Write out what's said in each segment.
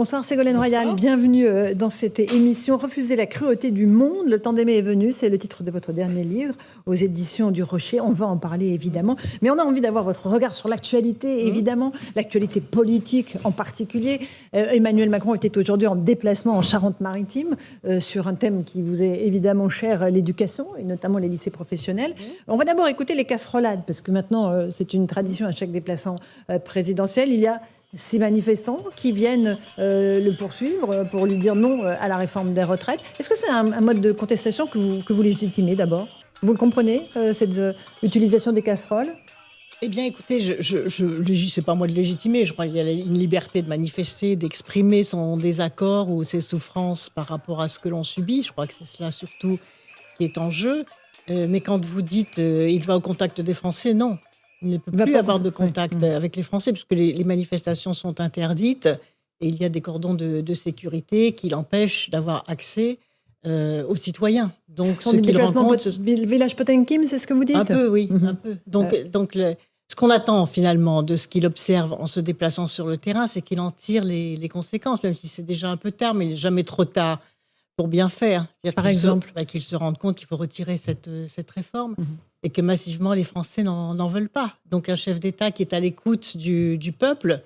Bonsoir, Ségolène Bonsoir. Royal. Bienvenue dans cette émission. Refuser la cruauté du monde, le temps d'aimer est venu. C'est le titre de votre dernier livre aux éditions du Rocher. On va en parler évidemment. Mais on a envie d'avoir votre regard sur l'actualité, évidemment. L'actualité politique en particulier. Emmanuel Macron était aujourd'hui en déplacement en Charente-Maritime sur un thème qui vous est évidemment cher, l'éducation et notamment les lycées professionnels. On va d'abord écouter les casserolades parce que maintenant c'est une tradition à chaque déplacement présidentiel. Il y a ces manifestants qui viennent le poursuivre pour lui dire non à la réforme des retraites. Est-ce que c'est un mode de contestation que vous légitimez d'abord? Vous le comprenez, cette utilisation des casseroles? Eh bien, écoutez, c'est pas moi de légitimer. Je crois qu'il y a une liberté de manifester, d'exprimer son désaccord ou ses souffrances par rapport à ce que l'on subit. Je crois que c'est cela surtout qui est en jeu. Mais quand vous dites il va au contact des Français, non. Il ne peut plus avoir de contact avec les Français puisque les manifestations sont interdites et il y a des cordons de sécurité qui l'empêchent d'avoir accès aux citoyens. Donc, ce qu'il rencontre... Village Potemkin, c'est ce que vous dites? Un peu, oui, un peu. Donc ce qu'on attend finalement de ce qu'il observe en se déplaçant sur le terrain, c'est qu'il en tire les conséquences, même si c'est déjà un peu tard, mais il n'est jamais trop tard pour bien faire. Par exemple qu'il se rende compte qu'il faut retirer cette réforme et que massivement les Français n'en veulent pas. Donc un chef d'État qui est à l'écoute du peuple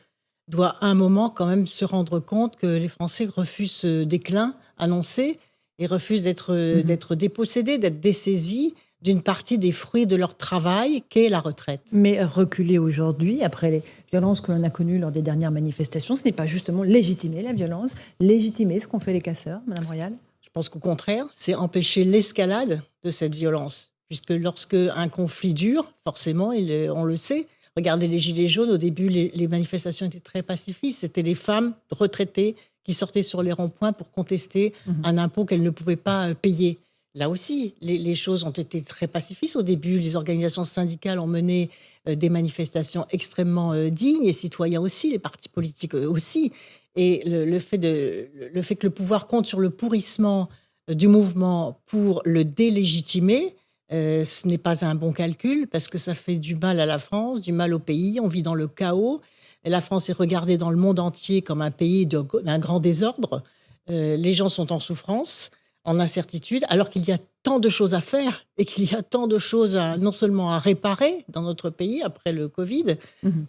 doit à un moment quand même se rendre compte que les Français refusent ce déclin annoncé et refusent d'être dépossédés, d'être dessaisis d'une partie des fruits de leur travail qu'est la retraite. Mais reculer aujourd'hui, après les violences que l'on a connues lors des dernières manifestations, ce n'est pas justement légitimer la violence, légitimer ce qu'ont fait les casseurs, Madame Royal? Je pense qu'au contraire, c'est empêcher l'escalade de cette violence. Puisque lorsque un conflit dure, forcément, on le sait, regardez les Gilets jaunes, au début, les manifestations étaient très pacifistes. C'était les femmes retraitées qui sortaient sur les ronds-points pour contester un impôt qu'elles ne pouvaient pas payer. Là aussi, les choses ont été très pacifistes. Au début, les organisations syndicales ont mené des manifestations extrêmement dignes, les citoyens aussi, les partis politiques aussi. Et le fait que le pouvoir compte sur le pourrissement du mouvement pour le délégitimer, ce n'est pas un bon calcul parce que ça fait du mal à la France, du mal au pays. On vit dans le chaos. Et la France est regardée dans le monde entier comme un pays d'un grand désordre. Les gens sont en souffrance, en incertitude, alors qu'il y a tant de choses à faire et qu'il y a tant de choses non seulement à réparer dans notre pays après le Covid,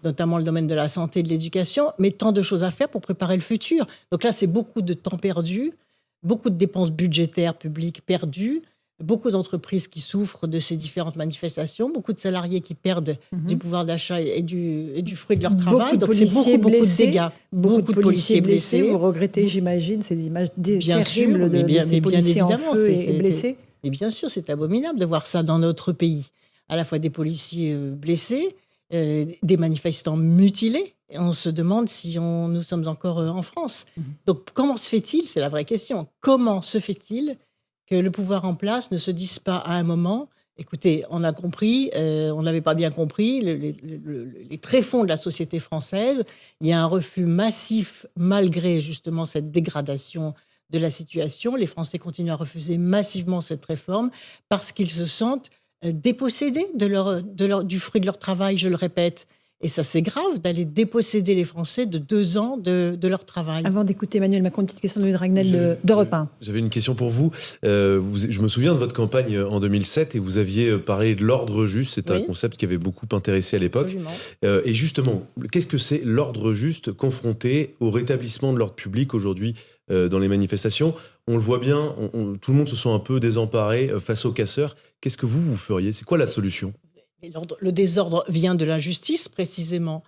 notamment le domaine de la santé et de l'éducation, mais tant de choses à faire pour préparer le futur. Donc là, c'est beaucoup de temps perdu, beaucoup de dépenses budgétaires publiques perdues, beaucoup d'entreprises qui souffrent de ces différentes manifestations, beaucoup de salariés qui perdent du pouvoir d'achat et du fruit de leur travail. Donc c'est beaucoup de dégâts. Beaucoup de policiers blessés. Vous regrettez, j'imagine, ces images terribles de ces policiers en feu et blessés? Mais bien sûr, c'est abominable de voir ça dans notre pays. À la fois des policiers blessés, des manifestants mutilés. Et on se demande si nous sommes encore en France. Donc comment se fait-il, c'est la vraie question, comment se fait-il que le pouvoir en place ne se dise pas à un moment, écoutez, on a compris, on n'avait pas bien compris, les tréfonds de la société française, il y a un refus massif malgré justement cette dégradation de la situation. Les Français continuent à refuser massivement cette réforme parce qu'ils se sentent dépossédés du fruit de leur travail, je le répète. Et ça, c'est grave d'aller déposséder les Français de 2 ans de leur travail. Avant d'écouter Emmanuel Macron, une petite question de Dragnel d'Europe 1. J'avais une question pour vous. Je me souviens de votre campagne en 2007 et vous aviez parlé de l'ordre juste. C'est un concept qui avait beaucoup intéressé à l'époque. Et justement, qu'est-ce que c'est l'ordre juste confronté au rétablissement de l'ordre public aujourd'hui dans les manifestations? On le voit bien, tout le monde se sent un peu désemparé face aux casseurs. Qu'est-ce que vous feriez? C'est quoi la solution? Le désordre vient de l'injustice, précisément.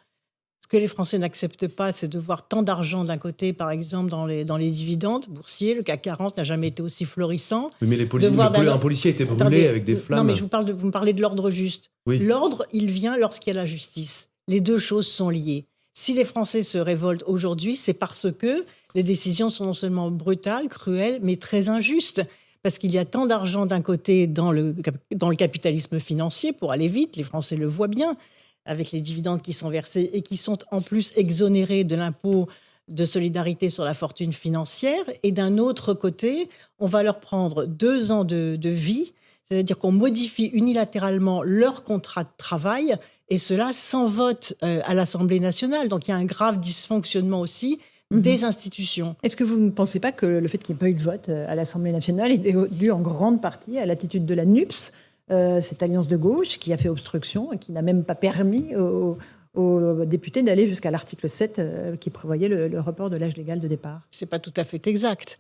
Ce que les Français n'acceptent pas, c'est de voir tant d'argent d'un côté, par exemple, dans les dividendes boursiers. Le CAC 40 n'a jamais été aussi florissant. Oui, mais un policier a été brûlé avec des flammes. Non, mais vous me parlez de l'ordre juste. Oui. L'ordre, il vient lorsqu'il y a la justice. Les deux choses sont liées. Si les Français se révoltent aujourd'hui, c'est parce que les décisions sont non seulement brutales, cruelles, mais très injustes. Parce qu'il y a tant d'argent d'un côté dans le capitalisme financier, pour aller vite, les Français le voient bien, avec les dividendes qui sont versés et qui sont en plus exonérés de l'impôt de solidarité sur la fortune financière. Et d'un autre côté, on va leur prendre 2 ans de vie, c'est-à-dire qu'on modifie unilatéralement leur contrat de travail, et cela sans vote à l'Assemblée nationale. Donc il y a un grave dysfonctionnement aussi des institutions. Est-ce que vous ne pensez pas que le fait qu'il n'y ait pas eu de vote à l'Assemblée nationale est dû en grande partie à l'attitude de la NUPS, cette alliance de gauche qui a fait obstruction et qui n'a même pas permis aux députés d'aller jusqu'à l'article 7 qui prévoyait le report de l'âge légal de départ? Ce n'est pas tout à fait exact.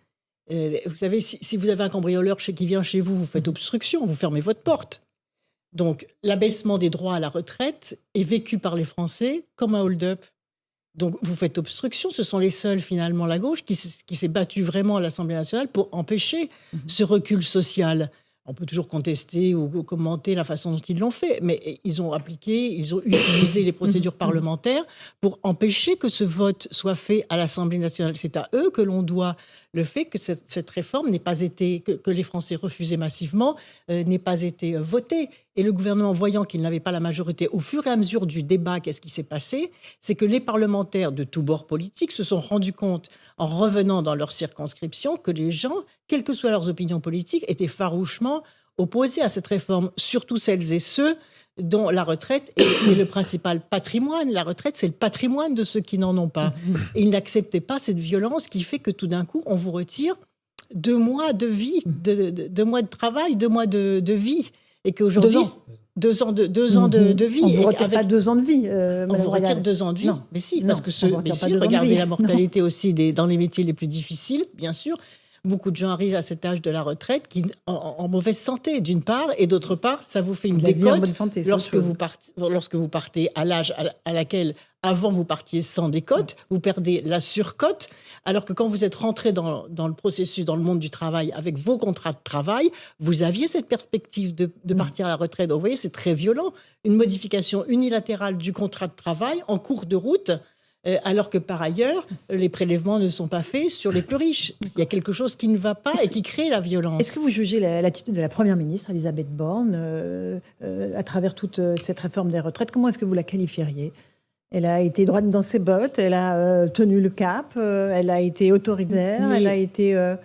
Vous savez, si vous avez un cambrioleur qui vient chez vous, vous faites obstruction, vous fermez votre porte. Donc, l'abaissement des droits à la retraite est vécu par les Français comme un hold-up. Donc, vous faites obstruction. Ce sont les seuls, finalement, la gauche, qui s'est battue vraiment à l'Assemblée nationale pour empêcher ce recul social. On peut toujours contester ou commenter la façon dont ils l'ont fait, mais ils ont utilisé les procédures parlementaires pour empêcher que ce vote soit fait à l'Assemblée nationale. C'est à eux que l'on doit le fait que cette réforme n'ait pas été, que les Français refusaient massivement, n'ait pas été votée. Et le gouvernement, voyant qu'il n'avait pas la majorité, au fur et à mesure du débat, qu'est-ce qui s'est passé? C'est que les parlementaires de tous bords politiques se sont rendus compte, en revenant dans leur circonscription, que les gens, quelles que soient leurs opinions politiques, étaient farouchement opposés à cette réforme, surtout celles et ceux dont la retraite est le principal patrimoine. La retraite, c'est le patrimoine de ceux qui n'en ont pas. Et ils n'acceptaient pas cette violence qui fait que tout d'un coup, on vous retire 2 mois de vie, 2 mois de travail, 2 mois de vie. Et qu'aujourd'hui, 2 ans de vie. On ne vous retire pas 2 ans de vie. On vous retire 2 ans de vie. Non. Mais si, Non, parce que regardez la mortalité aussi dans les métiers les plus difficiles, bien sûr. Beaucoup de gens arrivent à cet âge de la retraite en mauvaise santé, d'une part, et d'autre part, ça vous fait une décote lorsque vous partez à l'âge à laquelle, avant, vous partiez sans décote, vous perdez la surcote, alors que quand vous êtes rentré dans le processus, dans le monde du travail, avec vos contrats de travail, vous aviez cette perspective de partir à la retraite. Donc, vous voyez, c'est très violent. Une modification unilatérale du contrat de travail en cours de route, alors que par ailleurs, les prélèvements ne sont pas faits sur les plus riches. Il y a quelque chose qui ne va pas et qui crée la violence. Est-ce que vous jugez l'attitude de la Première ministre, Elisabeth Borne, à travers toute cette réforme des retraites? Comment est-ce que vous la qualifieriez? Elle a été droite dans ses bottes, elle a tenu le cap, elle a été autoritaire, elle a été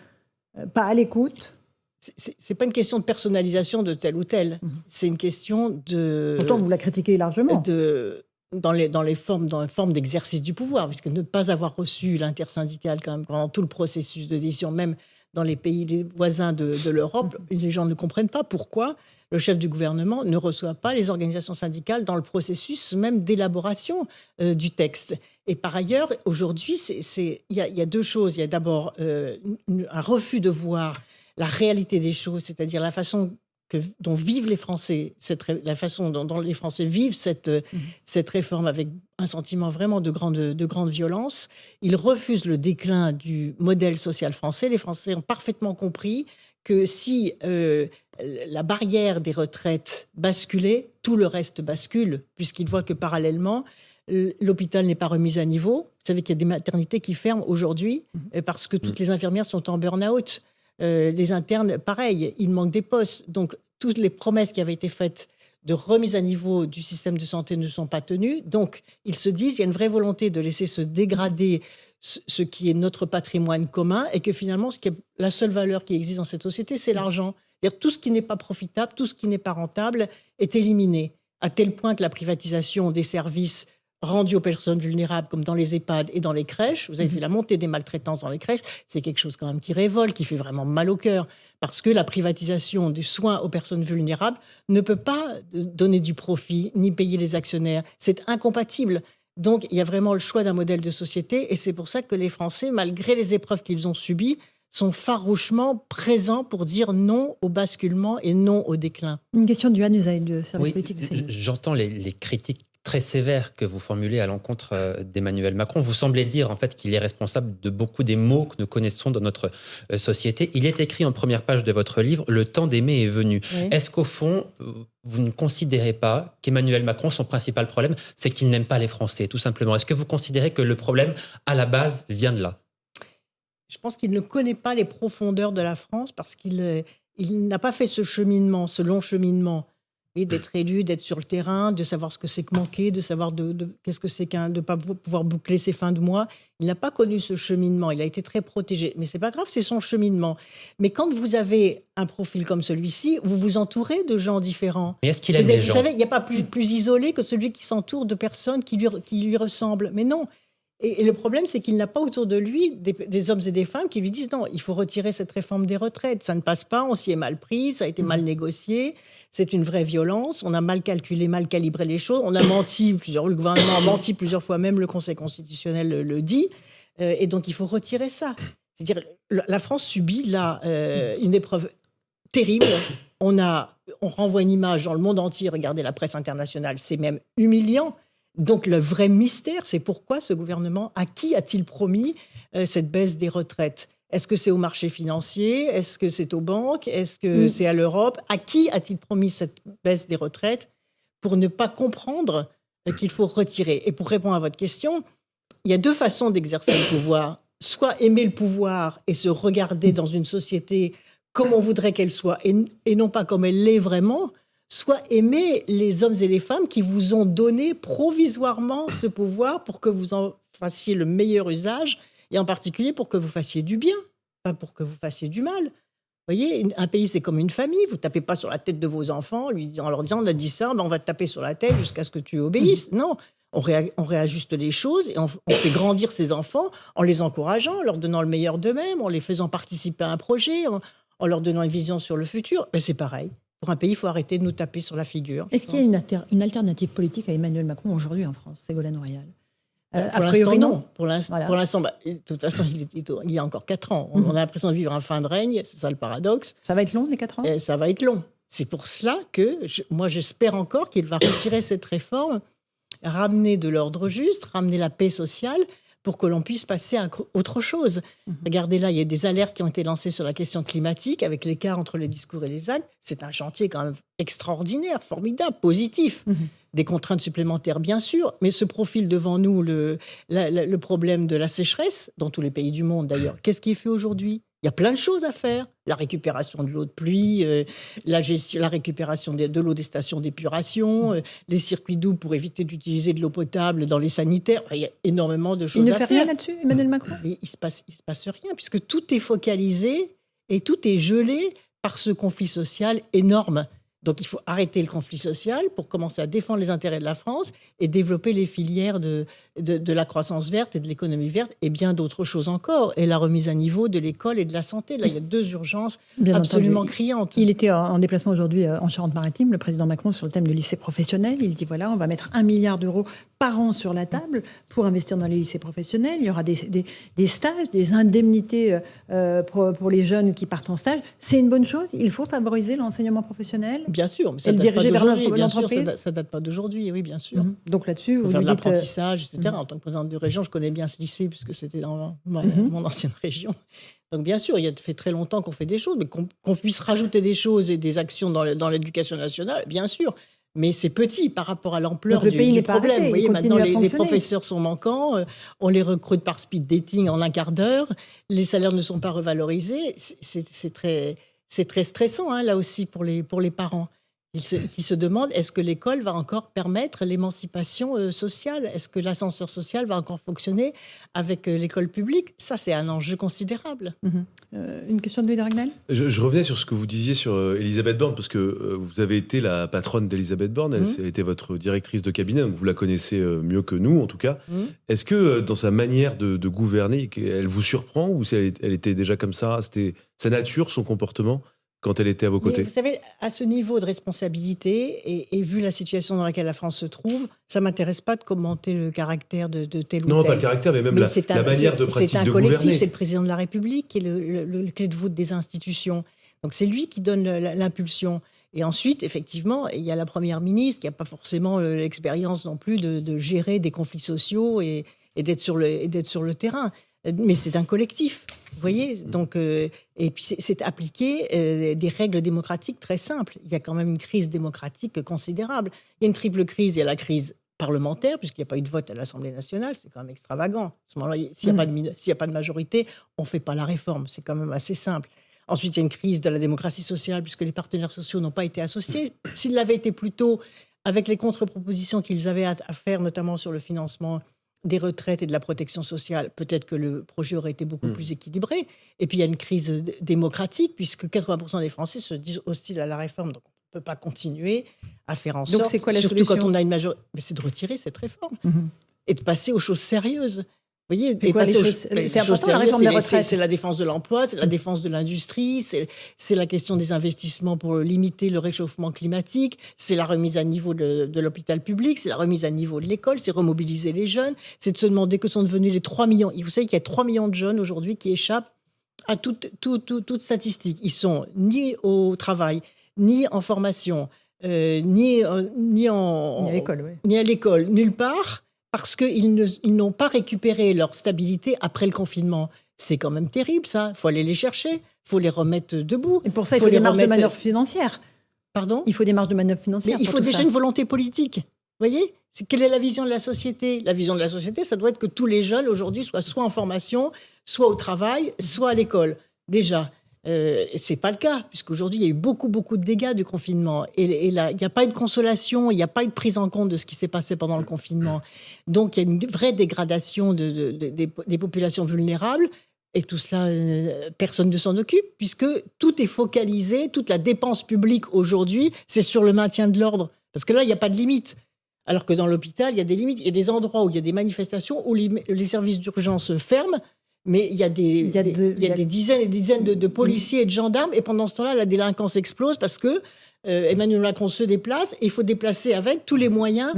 pas à l'écoute. C'est pas une question de personnalisation de tel ou tel. C'est une question de... Pourtant, vous la critiquez largement. Dans les formes d'exercice du pouvoir, puisque ne pas avoir reçu l'intersyndicale quand même pendant tout le processus de décision, même dans les pays voisins de l'Europe, les gens ne comprennent pas pourquoi le chef du gouvernement ne reçoit pas les organisations syndicales dans le processus même d'élaboration du texte. Et par ailleurs, aujourd'hui, il y a 2 choses. Il y a d'abord un refus de voir la réalité des choses, c'est-à-dire la façon dont vivent les Français, la façon dont les Français vivent cette réforme avec un sentiment vraiment de grande violence. Ils refusent le déclin du modèle social français. Les Français ont parfaitement compris que si la barrière des retraites basculait, tout le reste bascule, puisqu'ils voient que parallèlement, l'hôpital n'est pas remis à niveau. Vous savez qu'il y a des maternités qui ferment aujourd'hui parce que toutes les infirmières sont en burn-out. Les internes, pareil, il manque des postes. Donc, toutes les promesses qui avaient été faites de remise à niveau du système de santé ne sont pas tenues. Donc, ils se disent qu'il y a une vraie volonté de laisser se dégrader ce qui est notre patrimoine commun et que finalement, la seule valeur qui existe dans cette société, c'est l'argent. C'est-à-dire tout ce qui n'est pas profitable, tout ce qui n'est pas rentable est éliminé, à tel point que la privatisation des services rendus aux personnes vulnérables, comme dans les EHPAD et dans les crèches. Vous avez vu la montée des maltraitances dans les crèches. C'est quelque chose quand même qui révolte, qui fait vraiment mal au cœur. Parce que la privatisation des soins aux personnes vulnérables ne peut pas donner du profit, ni payer les actionnaires. C'est incompatible. Donc, il y a vraiment le choix d'un modèle de société. Et c'est pour ça que les Français, malgré les épreuves qu'ils ont subies, sont farouchement présents pour dire non au basculement et non au déclin. Une question du Usaï de service politique du CNI. J'entends les critiques très sévère que vous formulez à l'encontre d'Emmanuel Macron. Vous semblez dire en fait qu'il est responsable de beaucoup des maux que nous connaissons dans notre société. Il est écrit en première page de votre livre « Le temps d'aimer est venu ». Oui. Est-ce qu'au fond, vous ne considérez pas qu'Emmanuel Macron, son principal problème, c'est qu'il n'aime pas les Français, tout simplement? Est-ce que vous considérez que le problème, à la base, vient de là? Je pense qu'il ne connaît pas les profondeurs de la France parce qu'il n'a pas fait ce cheminement, ce long cheminement. Et d'être élu, d'être sur le terrain, de savoir ce que c'est que manquer, de savoir qu'est-ce que c'est de ne pas pouvoir boucler ses fins de mois. Il n'a pas connu ce cheminement, il a été très protégé. Mais ce n'est pas grave, c'est son cheminement. Mais quand vous avez un profil comme celui-ci, vous vous entourez de gens différents. Mais est-ce qu'il aime les gens ? Vous savez, il n'y a pas plus isolé que celui qui s'entoure de personnes qui lui ressemblent. Mais non. Et le problème, c'est qu'il n'a pas autour de lui des hommes et des femmes qui lui disent non, il faut retirer cette réforme des retraites. Ça ne passe pas, on s'y est mal pris, ça a été mal négocié, c'est une vraie violence, on a mal calculé, mal calibré les choses, on a menti, le gouvernement a menti plusieurs fois, même le Conseil constitutionnel le dit. Et donc, il faut retirer ça. C'est-à-dire, la France subit là une épreuve terrible. On renvoie une image dans le monde entier, regardez la presse internationale, c'est même humiliant. Donc le vrai mystère, c'est pourquoi ce gouvernement, à qui a-t-il promis cette baisse des retraites ? Est-ce que c'est au marché financier ? Est-ce que c'est aux banques ? Est-ce que c'est à l'Europe ? À qui a-t-il promis cette baisse des retraites pour ne pas comprendre qu'il faut retirer ? Et pour répondre à votre question, il y a deux façons d'exercer le pouvoir. Soit aimer le pouvoir et se regarder dans une société comme on voudrait qu'elle soit et non pas comme elle l'est vraiment, soit aimer les hommes et les femmes qui vous ont donné provisoirement ce pouvoir pour que vous en fassiez le meilleur usage, et en particulier pour que vous fassiez du bien, pas pour que vous fassiez du mal. Vous voyez, un pays, c'est comme une famille. Vous ne tapez pas sur la tête de vos enfants en leur disant « on a dit ça, ben on va te taper sur la tête jusqu'à ce que tu obéisses ». Non, on réajuste les choses et on fait grandir ces enfants en les encourageant, en leur donnant le meilleur d'eux-mêmes, en les faisant participer à un projet, en leur donnant une vision sur le futur. Ben, c'est pareil. Pour un pays, il faut arrêter de nous taper sur la figure. Est-ce qu'il y a une alternative politique à Emmanuel Macron aujourd'hui en France, Ségolène Royal ? Pour l'instant, non. Pour l'instant, de toute façon, il y a encore 4 ans. On a l'impression de vivre un fin de règne, c'est ça le paradoxe. Ça va être long, les 4 ans ? Ça va être long. C'est pour cela que moi, j'espère encore qu'il va retirer cette réforme, ramener de l'ordre juste, ramener la paix sociale, pour que l'on puisse passer à autre chose. Regardez là, il y a des alertes qui ont été lancées sur la question climatique, avec l'écart entre les discours et les actes. C'est un chantier quand même extraordinaire, formidable, positif. Des contraintes supplémentaires, bien sûr, mais se profile devant nous le problème de la sécheresse, dans tous les pays du monde d'ailleurs. Qu'est-ce qui est fait aujourd'hui ? Il y a plein de choses à faire. La récupération de l'eau de pluie, la récupération de l'eau des stations d'épuration, les circuits doux pour éviter d'utiliser de l'eau potable dans les sanitaires. Il y a énormément de choses à faire. Il ne fait rien là-dessus, Emmanuel Macron ? Il ne se passe rien, puisque tout est focalisé et tout est gelé par ce conflit social énorme. Donc, il faut arrêter le conflit social pour commencer à défendre les intérêts de la France et développer les filières de la croissance verte et de l'économie verte et bien d'autres choses encore. Et la remise à niveau de l'école et de la santé. Là, il y a 2 urgences absolument criantes. Il était en déplacement aujourd'hui en Charente-Maritime, le président Macron, sur le thème du lycée professionnel. Il dit, voilà, on va mettre 1 milliard d'euros par an sur la table pour investir dans les lycées professionnels. Il y aura des stages, des indemnités pour les jeunes qui partent en stage. C'est une bonne chose. Il faut favoriser l'enseignement professionnel. Bien sûr, mais ça ne date pas d'aujourd'hui. Bien sûr, ça date pas d'aujourd'hui, oui, bien sûr. Donc là-dessus, vous faire de dites... l'apprentissage, etc. En tant que présidente de région, je connais bien ce lycée, puisque c'était dans mon ancienne région. Donc bien sûr, il y a fait très longtemps qu'on fait des choses, mais qu'on puisse rajouter des choses et des actions dans l'éducation nationale, bien sûr. Mais c'est petit par rapport à l'ampleur du problème. Vous voyez, maintenant, les professeurs sont manquants, on les recrute par speed dating en un quart d'heure, les salaires ne sont pas revalorisés. C'est très stressant, hein, là aussi, pour les parents. Qui se demandent, est-ce que l'école va encore permettre l'émancipation sociale ? Est-ce que l'ascenseur social va encore fonctionner avec l'école publique ? Ça, c'est un enjeu considérable. Une question de Louis de Ragnel ? Je revenais sur ce que vous disiez sur Elisabeth Borne, parce que vous avez été la patronne d'Elisabeth Borne, elle était votre directrice de cabinet, donc vous la connaissez mieux que nous, en tout cas. Est-ce que dans sa manière de gouverner, elle vous surprend, ou si elle était déjà comme ça, c'était sa nature, son comportement quand elle était à vos côtés? Mais vous savez, à ce niveau de responsabilité, et vu la situation dans laquelle la France se trouve, ça ne m'intéresse pas de commenter le caractère de tel ou tel. Non, pas le caractère, mais même la manière de pratique de gouverner. C'est un collectif, c'est le président de la République qui est le clé de voûte des institutions. Donc c'est lui qui donne l'impulsion. Et ensuite, effectivement, il y a la Première ministre qui n'a pas forcément l'expérience non plus de gérer des conflits sociaux et d'être sur le terrain. Mais c'est un collectif, vous voyez. Donc, et puis c'est appliquer des règles démocratiques très simples. Il y a quand même une crise démocratique considérable. Il y a une triple crise. Il y a la crise parlementaire, puisqu'il n'y a pas eu de vote à l'Assemblée nationale. C'est quand même extravagant. À ce moment-là, s'il n'y a pas de majorité, on ne fait pas la réforme. C'est quand même assez simple. Ensuite, il y a une crise de la démocratie sociale, puisque les partenaires sociaux n'ont pas été associés. S'ils l'avaient été plus tôt, avec les contre-propositions qu'ils avaient à faire, notamment sur le financement des retraites et de la protection sociale, peut-être que le projet aurait été beaucoup plus équilibré. Et puis, il y a une crise démocratique, puisque 80% des Français se disent hostiles à la réforme. Donc, on ne peut pas continuer à faire en sorte, c'est quoi la surtout solution ? quand on a une majorité, c'est de retirer cette réforme et de passer aux choses sérieuses. Vous voyez, c'est important, la réforme des retraites. C'est la défense de l'emploi, c'est la défense de l'industrie, c'est la question des investissements pour limiter le réchauffement climatique, c'est la remise à niveau de l'hôpital public, c'est la remise à niveau de l'école, c'est remobiliser les jeunes, c'est de se demander que sont devenus les 3 millions. Vous savez qu'il y a 3 millions de jeunes aujourd'hui qui échappent à toute statistique. Ils sont ni au travail, ni en formation, ni à l'école, nulle part. Parce qu'ils n'ont pas récupéré leur stabilité après le confinement. C'est quand même terrible, ça. Il faut aller les chercher, il faut les remettre debout. Et pour ça, il faut des marges de manœuvre financières. Pardon ? Il faut des marges de manœuvre financières. Mais il faut déjà une volonté politique. Vous voyez ? Quelle est la vision de la société ? La vision de la société, ça doit être que tous les jeunes, aujourd'hui, soient soit en formation, soit au travail, soit à l'école. Déjà. Ce n'est pas le cas, puisqu'aujourd'hui, il y a eu beaucoup de dégâts du confinement. Et là, il n'y a pas eu de consolation, il n'y a pas eu de prise en compte de ce qui s'est passé pendant le confinement. Donc, il y a une vraie dégradation des populations vulnérables. Et tout cela, personne ne s'en occupe, puisque tout est focalisé, toute la dépense publique aujourd'hui, c'est sur le maintien de l'ordre. Parce que là, il n'y a pas de limite. Alors que dans l'hôpital, il y a des limites. Il y a des endroits où il y a des manifestations, où les services d'urgence ferment. Mais il y a des dizaines et des dizaines de policiers et de gendarmes. Et pendant ce temps-là, la délinquance explose parce que Emmanuel Macron se déplace et il faut déplacer avec tous les moyens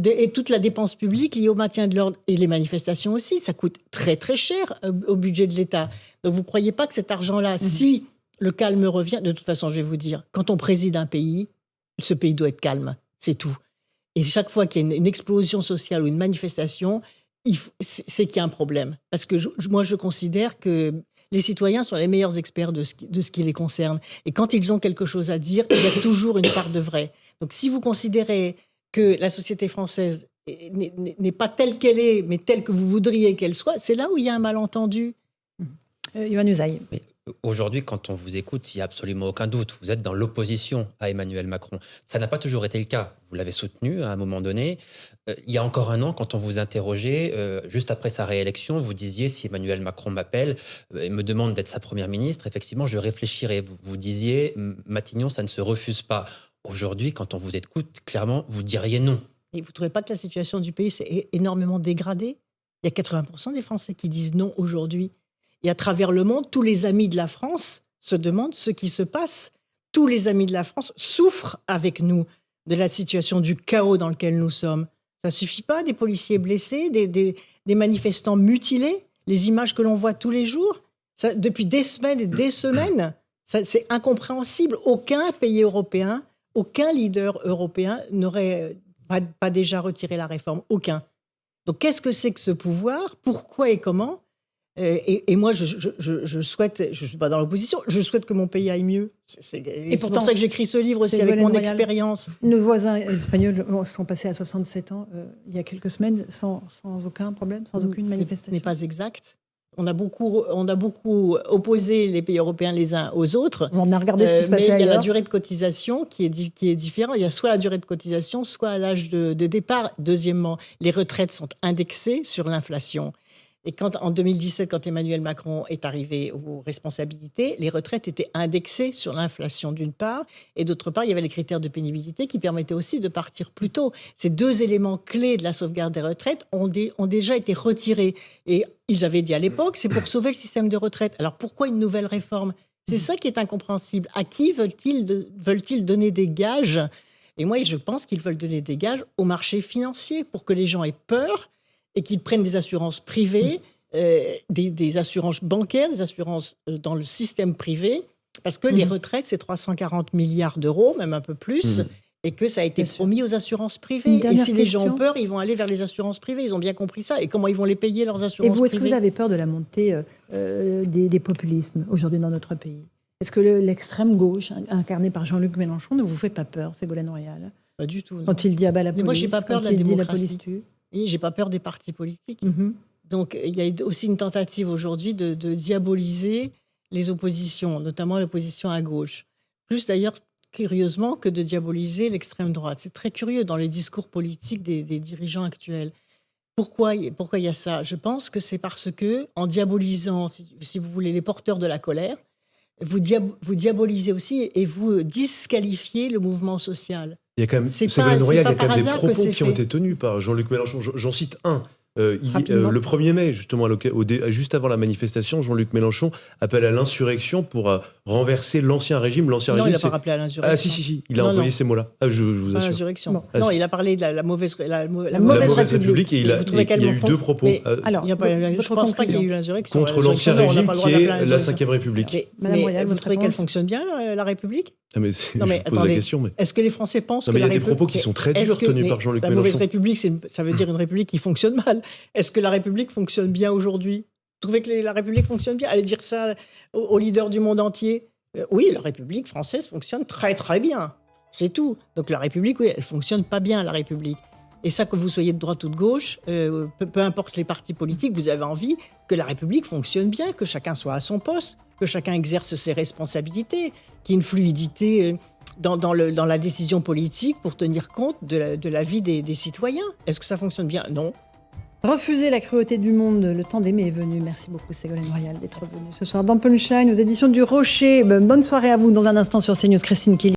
et toute la dépense publique liée au maintien de l'ordre. Et les manifestations aussi, ça coûte très très cher au budget de l'État. Donc vous ne croyez pas que cet argent-là, si le calme revient, de toute façon, je vais vous dire, quand on préside un pays, ce pays doit être calme, c'est tout. Et chaque fois qu'il y a une explosion sociale ou une manifestation, c'est qu'il y a un problème. Parce que moi, je considère que les citoyens sont les meilleurs experts de ce qui les concerne. Et quand ils ont quelque chose à dire, il y a toujours une part de vrai. Donc, si vous considérez que la société française n'est pas telle qu'elle est, mais telle que vous voudriez qu'elle soit, c'est là où il y a un malentendu. Yohann Usaï. Aujourd'hui, quand on vous écoute, il n'y a absolument aucun doute. Vous êtes dans l'opposition à Emmanuel Macron. Ça n'a pas toujours été le cas. Vous l'avez soutenu à un moment donné. Il y a encore un an, quand on vous interrogeait, juste après sa réélection, vous disiez, si Emmanuel Macron m'appelle et me demande d'être sa première ministre, effectivement, je réfléchirai. Vous disiez, Matignon, ça ne se refuse pas. Aujourd'hui, quand on vous écoute, clairement, vous diriez non. Et vous ne trouvez pas que la situation du pays s'est énormément dégradée ? Il y a 80% des Français qui disent non aujourd'hui. Et à travers le monde, tous les amis de la France se demandent ce qui se passe. Tous les amis de la France souffrent avec nous de la situation, du chaos dans lequel nous sommes. Ça ne suffit pas, des policiers blessés, des manifestants mutilés, les images que l'on voit tous les jours. Ça, depuis des semaines et des semaines, c'est incompréhensible. Aucun pays européen, aucun leader européen n'aurait pas déjà retiré la réforme. Aucun. Donc qu'est-ce que c'est que ce pouvoir ? Pourquoi et comment ? Et moi, je souhaite, je ne suis pas dans l'opposition, je souhaite que mon pays aille mieux. C'est pour ça que j'écris ce livre aussi, avec mon expérience. Nos voisins espagnols sont passés à 67 ans il y a quelques semaines sans aucun problème, sans aucune manifestation. Ce n'est pas exact. On a beaucoup opposé les pays européens les uns aux autres. On a regardé ce qui se passait ailleurs. Mais il y a la durée de cotisation qui est différente. Il y a soit la durée de cotisation, soit à l'âge de départ. Deuxièmement, les retraites sont indexées sur l'inflation. Et en 2017, quand Emmanuel Macron est arrivé aux responsabilités, les retraites étaient indexées sur l'inflation d'une part, et d'autre part, il y avait les critères de pénibilité qui permettaient aussi de partir plus tôt. Ces deux éléments clés de la sauvegarde des retraites ont déjà été retirés. Et ils avaient dit à l'époque, c'est pour sauver le système de retraite. Alors pourquoi une nouvelle réforme ? C'est ça qui est incompréhensible. À qui veulent-ils donner des gages ? Et moi, je pense qu'ils veulent donner des gages au marché financier pour que les gens aient peur et qu'ils prennent des assurances privées, des assurances bancaires, des assurances dans le système privé, parce que les retraites, c'est 340 milliards d'euros, même un peu plus, et que ça a été promis aux assurances privées. Et si les gens ont peur, ils vont aller vers les assurances privées. Ils ont bien compris ça. Et comment ils vont les payer, leurs assurances privées ? Et vous, est-ce que vous avez peur de la montée des populismes aujourd'hui dans notre pays ? Est-ce que l'extrême gauche, incarnée par Jean-Luc Mélenchon, ne vous fait pas peur, Ségolène Royal ? Pas du tout. Non. Quand il dit « ah bah la police », moi, j'ai pas peur de la démocratie. La police tue. Et j'ai pas peur des partis politiques. Donc, il y a aussi une tentative aujourd'hui de diaboliser les oppositions, notamment l'opposition à gauche. Plus d'ailleurs, curieusement, que de diaboliser l'extrême droite. C'est très curieux dans les discours politiques des dirigeants actuels. Pourquoi il y a ça ? Je pense que c'est parce que, en diabolisant, si vous voulez, les porteurs de la colère, vous diabolisez aussi et vous disqualifiez le mouvement social. Il y a quand même, Ségolène Royal, il y a quand même des propos qui ont été tenus par Jean-Luc Mélenchon. J'en cite un. le 1er mai, justement, juste avant la manifestation, Jean-Luc Mélenchon appelle à l'insurrection pour renverser l'ancien régime. Non, il n'a pas rappelé à l'insurrection. Ah si, il a envoyé ces mots-là. Je vous assure. L'insurrection. Bon. Non, il a parlé de la mauvaise République et il y a eu 2 propos. Alors, je ne pense pas qu'il y ait eu l'insurrection. Contre l'ancien régime qui est la 5e République. Madame Royal, vous trouvez qu'elle fonctionne bien, la République? Je pose la question. Est-ce que les Français pensent que la République... Il y a des propos qui sont très durs tenus par Jean-Luc Mélenchon. La mauvaise République, ça veut dire une République qui fonctionne mal. Est-ce que la République fonctionne bien aujourd'hui? Vous trouvez que la République fonctionne bien? Allez dire ça aux leaders du monde entier. Oui, la République française fonctionne très très bien. C'est tout. Donc la République, oui, elle fonctionne pas bien, la République. Et ça, que vous soyez de droite ou de gauche, peu importe les partis politiques, vous avez envie que la République fonctionne bien, que chacun soit à son poste, que chacun exerce ses responsabilités, qu'il y ait une fluidité dans la décision politique pour tenir compte de la vie des citoyens. Est-ce que ça fonctionne bien? Non. Refuser la cruauté du monde, le temps d'aimer est venu. Merci beaucoup Ségolène Royal d'être venue ce soir dans Punchline aux éditions du Rocher. Bonne soirée à vous. Dans un instant sur CNews, Christine Kelly.